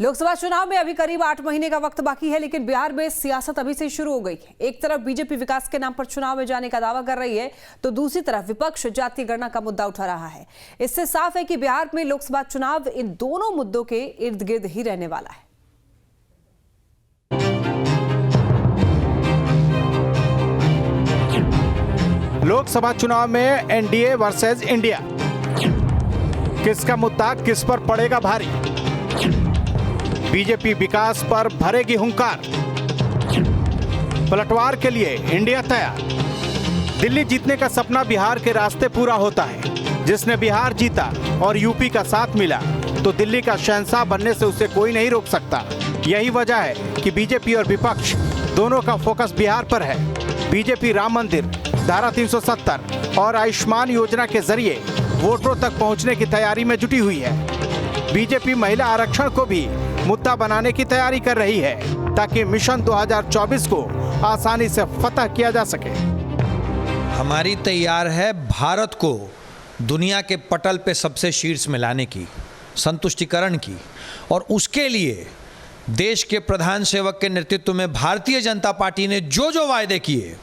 लोकसभा चुनाव में अभी करीब 8 महीने का वक्त बाकी है, लेकिन बिहार में सियासत अभी से शुरू हो गई है। एक तरफ बीजेपी विकास के नाम पर चुनाव में जाने का दावा कर रही है, तो दूसरी तरफ विपक्ष जातीय गणना का मुद्दा उठा रहा है। इससे साफ है कि बिहार में लोकसभा चुनाव इन दोनों मुद्दों के इर्द गिर्द ही रहने वाला है। लोकसभा चुनाव में एनडीए वर्सेस इंडिया, किसका मुद्दा किस पर पड़ेगा भारी? बीजेपी विकास पर भरेगी हुंकार, पलटवार के लिए इंडिया तैयार। दिल्ली जीतने का सपना बिहार के रास्ते पूरा होता है। जिसने बिहार जीता और यूपी का साथ मिला, तो दिल्ली का शहंशाह बनने से उसे कोई नहीं रोक सकता। यही वजह है कि बीजेपी और विपक्ष दोनों का फोकस बिहार पर है। बीजेपी राम मंदिर, धारा 370 और आयुष्मान योजना के जरिए वोटरों तक पहुंचने की तैयारी में जुटी हुई है। बीजेपी महिला आरक्षण को भी मुद्दा बनाने की तैयारी कर रही है, ताकि मिशन 2024 को आसानी से फतह किया जा सके। हमारी तैयार है भारत को दुनिया के पटल पे सबसे शीर्ष में लाने की, संतुष्टिकरण की, और उसके लिए देश के प्रधान सेवक के नेतृत्व में भारतीय जनता पार्टी ने जो जो वायदे किए,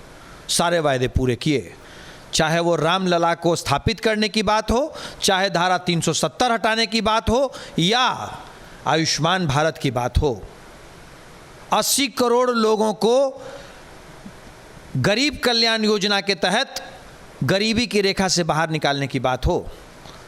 सारे वायदे पूरे किए। चाहे वो रामलला को स्थापित करने की बात हो, चाहे धारा 370 हटाने की बात हो, या आयुष्मान भारत की बात हो। 80 करोड़ लोगों को गरीब कल्याण योजना के तहत गरीबी की रेखा से बाहर निकालने की बात हो,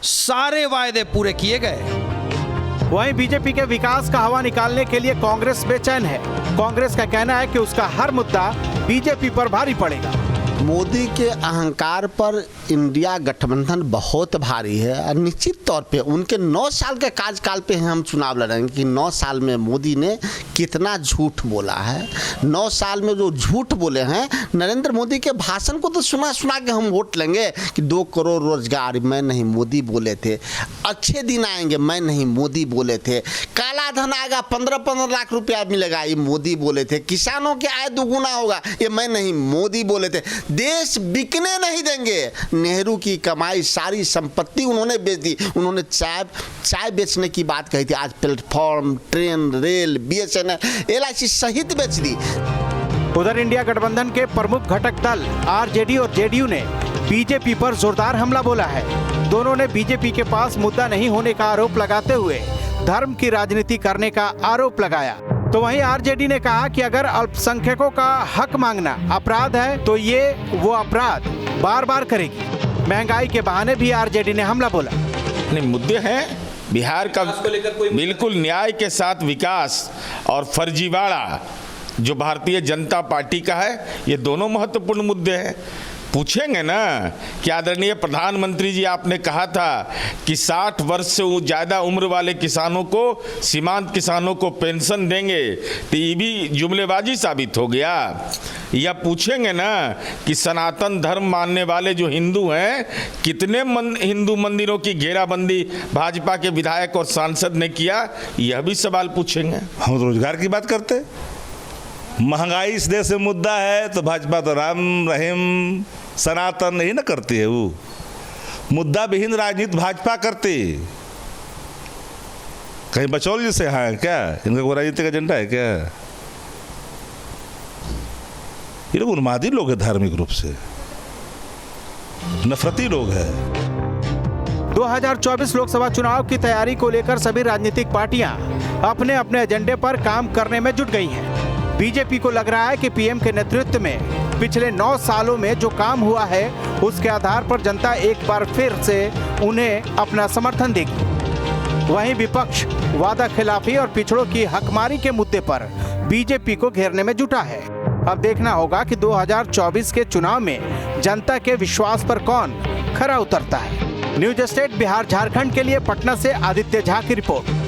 सारे वायदे पूरे किए गए। वहीं बीजेपी के विकास का हवा निकालने के लिए कांग्रेस बेचैन है। कांग्रेस का कहना है कि उसका हर मुद्दा बीजेपी पर भारी पड़ेगा। मोदी के अहंकार पर इंडिया गठबंधन बहुत भारी है और निश्चित तौर पे उनके 9 साल के कार्यकाल पे हम चुनाव लड़ेंगे कि 9 साल में मोदी ने कितना झूठ बोला है। 9 साल में जो झूठ बोले हैं, नरेंद्र मोदी के भाषण को तो सुना सुना के हम वोट लेंगे कि 2 करोड़ रोजगार, मैं नहीं मोदी बोले थे। अच्छे दिन आएंगे, मैं नहीं मोदी बोले थे। काला धन आएगा, 15-15 लाख रुपया मिलेगा, ये मोदी बोले थे। किसानों की आय दोगुना होगा, ये मैं नहीं मोदी बोले थे। देश बिकने नहीं देंगे। नेहरू की कमाई सारी संपत्ति उन्होंने बेच दी। उन्होंने चाय बेचने की बात कही थी, आज platform, train, rail, BSNL, LIC सहित बेच दी। उधर इंडिया गठबंधन के प्रमुख घटक दल आरजेडी और जेडीयू ने बीजेपी पर जोरदार हमला बोला है। दोनों ने बीजेपी के पास मुद्दा नहीं होने का आरोप लगाते हुए धर्म की राजनीति करने का आरोप लगाया। तो वहीं आरजेडी ने कहा कि अगर अल्पसंख्यकों का हक मांगना अपराध है, तो ये वो अपराध बार बार करेगी। महंगाई के बहाने भी आरजेडी ने हमला बोला। नहीं, मुद्दे हैं बिहार का बिल्कुल न्याय के साथ विकास और फर्जीवाड़ा जो भारतीय जनता पार्टी का है, ये दोनों महत्वपूर्ण मुद्दे हैं। पूछेंगे ना कि आदरणीय प्रधानमंत्री जी, आपने कहा था कि 60 वर्ष से ज़्यादा उम्र वाले किसानों को, सीमांत किसानों को पेंशन देंगे, तो ये भी जुमलेबाजी साबित हो गया। या पूछेंगे ना कि सनातन धर्म मानने वाले जो हिंदू हैं, कितने हिंदू मंदिरों की घेराबंदी भाजपा के विधायक और सांसद ने किया, यह भी सवाल पूछेंगे। हम रोजगार की बात करते, महंगाई इस देश में मुद्दा है, तो भाजपा तो राम रहीम सनातन नहीं ना करती है। वो मुद्दा विहीन राजनीति भाजपा करती। कहीं बचौल जैसे हैं क्या? इनका कोई राजनीतिक एजेंडा है क्या? ये लोग उन्मादी लोग हैं, धार्मिक रूप से नफरती लोग हैं। 2024 लोकसभा चुनाव की तैयारी को लेकर सभी राजनीतिक पार्टियां अपने अपने एजेंडे पर काम करने में जुट गई हैं। बीजेपी को लग रहा है कि पीएम के नेतृत्व में पिछले 9 सालों में जो काम हुआ है, उसके आधार पर जनता एक बार फिर से उन्हें अपना समर्थन देगी। वहीं विपक्ष वादा खिलाफी और पिछड़ों की हकमारी के मुद्दे पर बीजेपी को घेरने में जुटा है। अब देखना होगा कि 2024 के चुनाव में जनता के विश्वास पर कौन खरा उतरता है। न्यूज स्टेट बिहार झारखंड के लिए पटना से आदित्य झा की रिपोर्ट।